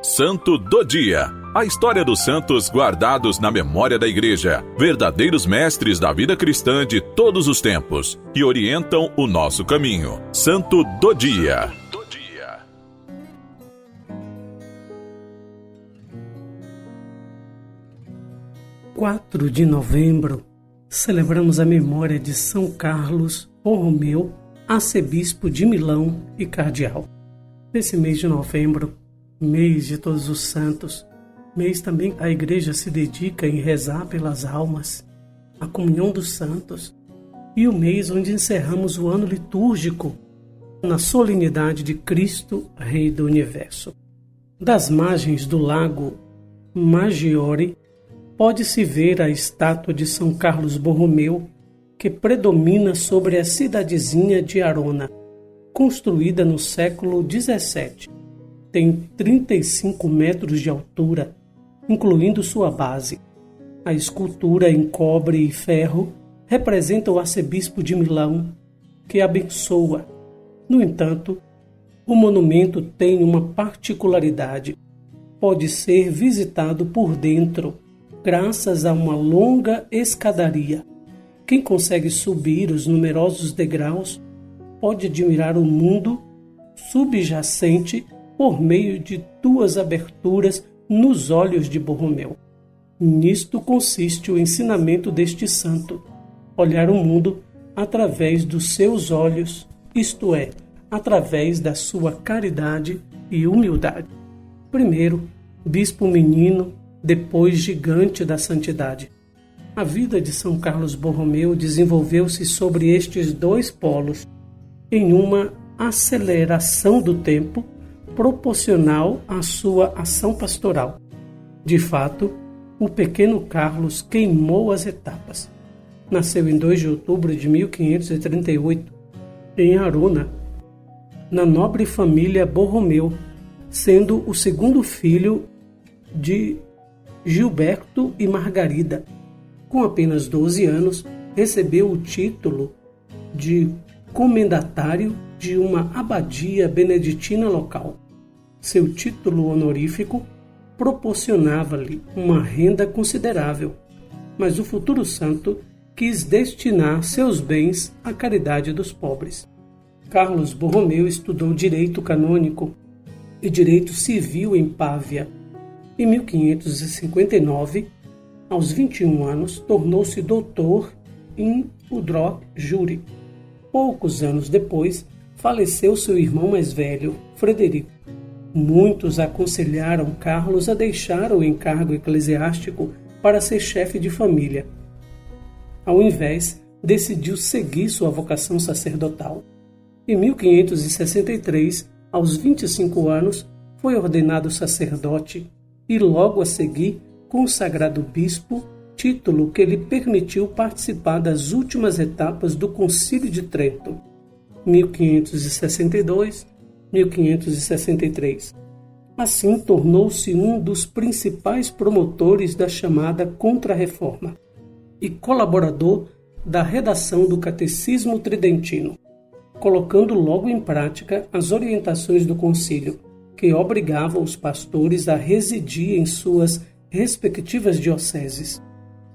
Santo do Dia. A história dos santos guardados na memória da Igreja, verdadeiros mestres da vida cristã de todos os tempos, que orientam o nosso caminho. Santo do Dia. 4 de novembro, celebramos a memória de São Carlos Borromeu, arcebispo de Milão e cardeal. Nesse mês de novembro, mês de todos os santos, mês também a Igreja se dedica em rezar pelas almas, a comunhão dos santos, e o mês onde encerramos o ano litúrgico na solenidade de Cristo, Rei do Universo. Das margens do lago Maggiore, pode-se ver a estátua de São Carlos Borromeu, que predomina sobre a cidadezinha de Arona, construída no século XVII. Tem 35 metros de altura, incluindo sua base. A escultura em cobre e ferro representa o arcebispo de Milão, que abençoa. No entanto, o monumento tem uma particularidade. Pode ser visitado por dentro, graças a uma longa escadaria. Quem consegue subir os numerosos degraus pode admirar o mundo subjacente por meio de 2 aberturas nos olhos de Borromeu. Nisto consiste o ensinamento deste santo: olhar o mundo através dos seus olhos, isto é, através da sua caridade e humildade. Primeiro, bispo menino, depois gigante da santidade. A vida de São Carlos Borromeu desenvolveu-se sobre estes 2 polos, em uma aceleração do tempo proporcional à sua ação pastoral. De fato, o pequeno Carlos queimou as etapas. Nasceu em 2 de outubro de 1538, em Arona, na nobre família Borromeu, sendo o segundo filho de Gilberto e Margarida. Com apenas 12 anos, recebeu o título de comendatário de uma abadia beneditina local. Seu título honorífico proporcionava-lhe uma renda considerável, mas o futuro santo quis destinar seus bens à caridade dos pobres. Carlos Borromeu estudou direito canônico e direito civil em Pávia. Em 1559, aos 21 anos, tornou-se doutor in udroque jure. Poucos anos depois, faleceu seu irmão mais velho, Frederico. Muitos aconselharam Carlos a deixar o encargo eclesiástico para ser chefe de família. Ao invés, decidiu seguir sua vocação sacerdotal. Em 1563, aos 25 anos, foi ordenado sacerdote e logo a seguir consagrado bispo, título que lhe permitiu participar das últimas etapas do Concílio de Trento, 1562-1563. Assim, tornou-se um dos principais promotores da chamada Contra-Reforma e colaborador da redação do Catecismo Tridentino, colocando logo em prática as orientações do concílio, que obrigava os pastores a residir em suas respectivas dioceses.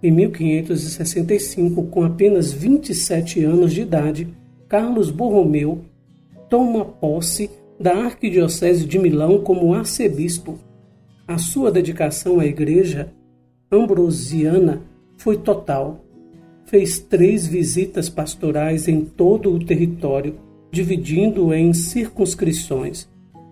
Em 1565, com apenas 27 anos de idade, Carlos Borromeu toma posse da Arquidiocese de Milão como arcebispo. A sua dedicação à Igreja ambrosiana foi total. Fez 3 visitas pastorais em todo o território, dividindo em circunscrições.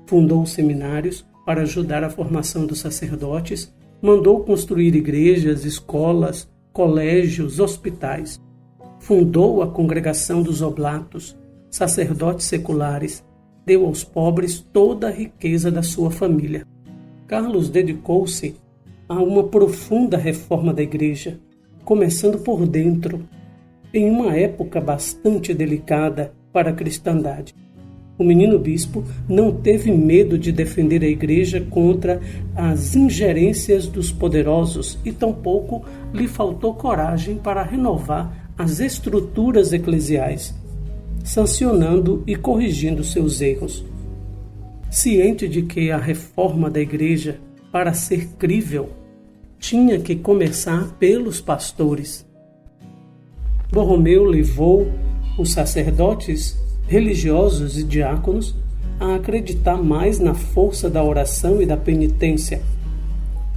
Fundou seminários para ajudar a formação dos sacerdotes, mandou construir igrejas, escolas, colégios, hospitais. Fundou a Congregação dos Oblatos, sacerdotes seculares, deu aos pobres toda a riqueza da sua família. Carlos dedicou-se a uma profunda reforma da Igreja, começando por dentro, em uma época bastante delicada para a cristandade. O menino bispo não teve medo de defender a Igreja contra as ingerências dos poderosos e tampouco lhe faltou coragem para renovar as estruturas eclesiais, sancionando e corrigindo seus erros. ciente de que a reforma da igreja, para ser crível, tinha que começar pelos pastores. Borromeu levou os sacerdotes, religiosos e diáconos a acreditar mais na força da oração e da penitência,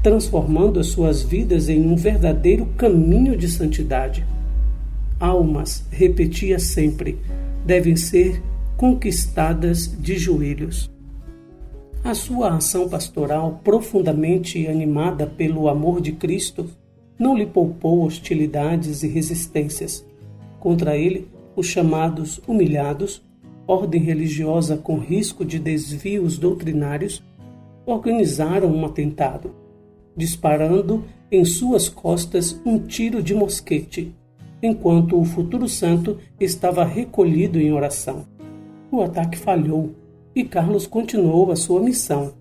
transformando as suas vidas em um verdadeiro caminho de santidade. Almas, repetia sempre, devem ser conquistadas de joelhos. A sua ação pastoral, profundamente animada pelo amor de Cristo, não lhe poupou hostilidades e resistências. Contra ele, os chamados humilhados, ordem religiosa com risco de desvios doutrinários, organizaram um atentado, disparando em suas costas um tiro de mosquete, enquanto o futuro santo estava recolhido em oração. O ataque falhou e Carlos continuou a sua missão.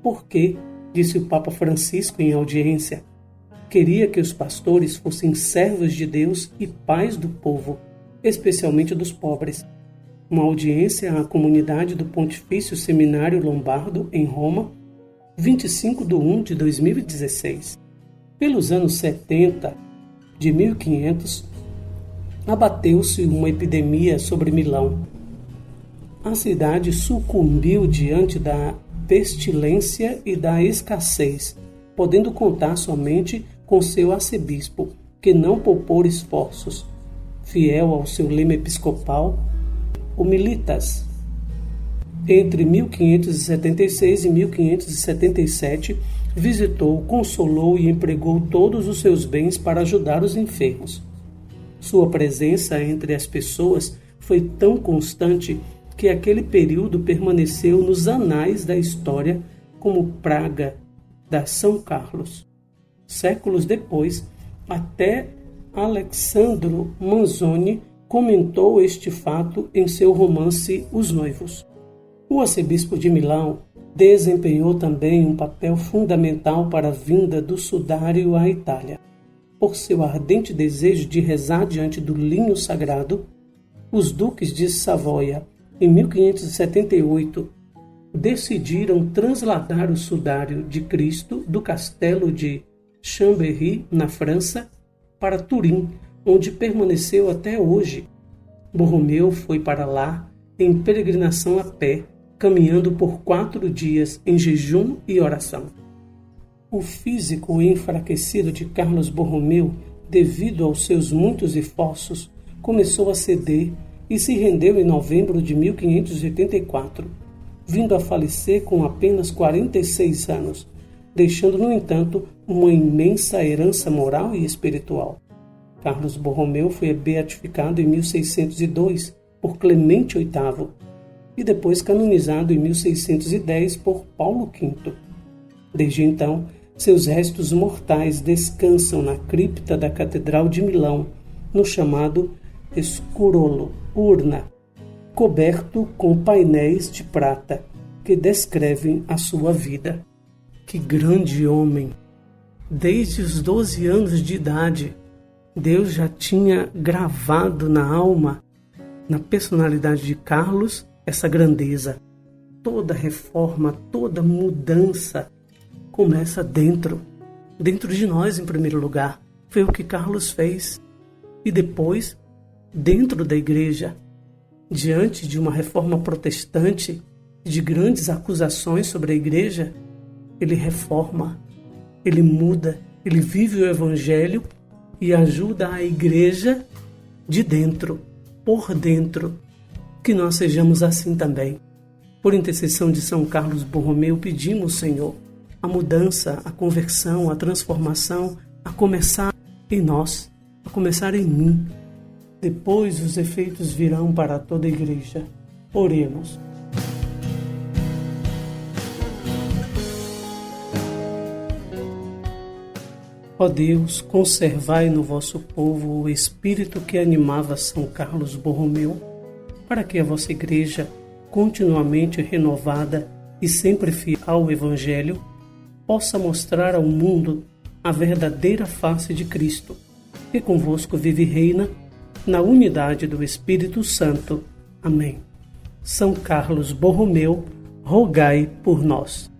Porque, disse o Papa Francisco em audiência, queria que os pastores fossem servos de Deus e pais do povo, especialmente dos pobres. Uma audiência à comunidade do Pontifício Seminário Lombardo, em Roma, 25 de 1 de 2016. Pelos anos 70 de 1500, abateu-se uma epidemia sobre Milão. A cidade sucumbiu diante da pestilência e da escassez, podendo contar somente com seu arcebispo, que não poupou esforços, fiel ao seu lema episcopal, Humilitas. Entre 1576 e 1577, visitou, consolou e empregou todos os seus bens para ajudar os enfermos. Sua presença entre as pessoas foi tão constante que aquele período permaneceu nos anais da história como praga da São Carlos. Séculos depois, até Alessandro Manzoni comentou este fato em seu romance Os Noivos. O arcebispo de Milão desempenhou também um papel fundamental para a vinda do sudário à Itália. Por seu ardente desejo de rezar diante do linho sagrado, os duques de Savoia, em 1578, decidiram trasladar o sudário de Cristo do castelo de Chambéry, na França, para Turim, onde permaneceu até hoje. Borromeu foi para lá em peregrinação a pé, caminhando por 4 dias em jejum e oração. O físico enfraquecido de Carlos Borromeu, devido aos seus muitos esforços, começou a ceder e se rendeu em novembro de 1584, vindo a falecer com apenas 46 anos, deixando, no entanto, uma imensa herança moral e espiritual. Carlos Borromeu foi beatificado em 1602 por Clemente VIII e depois canonizado em 1610 por Paulo V. Desde então, seus restos mortais descansam na cripta da Catedral de Milão, no chamado Escurolo, urna, coberto com painéis de prata que descrevem a sua vida. Que grande homem! Desde os 12 anos de idade, Deus já tinha gravado na alma, na personalidade de Carlos, essa grandeza. Toda reforma, toda mudança começa dentro de nós em primeiro lugar. Foi o que Carlos fez. E depois, dentro da igreja, diante de uma reforma protestante, de grandes acusações sobre a igreja, ele reforma, ele muda, ele vive o evangelho e ajuda a igreja de dentro, por dentro, que nós sejamos assim também. Por intercessão de São Carlos Borromeu, pedimos, Senhor, a mudança, a conversão, a transformação, a começar em nós, a começar em mim. Depois os efeitos virão para toda a igreja. Oremos. Ó Deus, conservai no vosso povo o espírito que animava São Carlos Borromeu, para que a vossa igreja, continuamente renovada e sempre fiel ao Evangelho, possa mostrar ao mundo a verdadeira face de Cristo, que convosco vive e reina, na unidade do Espírito Santo. Amém. São Carlos Borromeu, rogai por nós.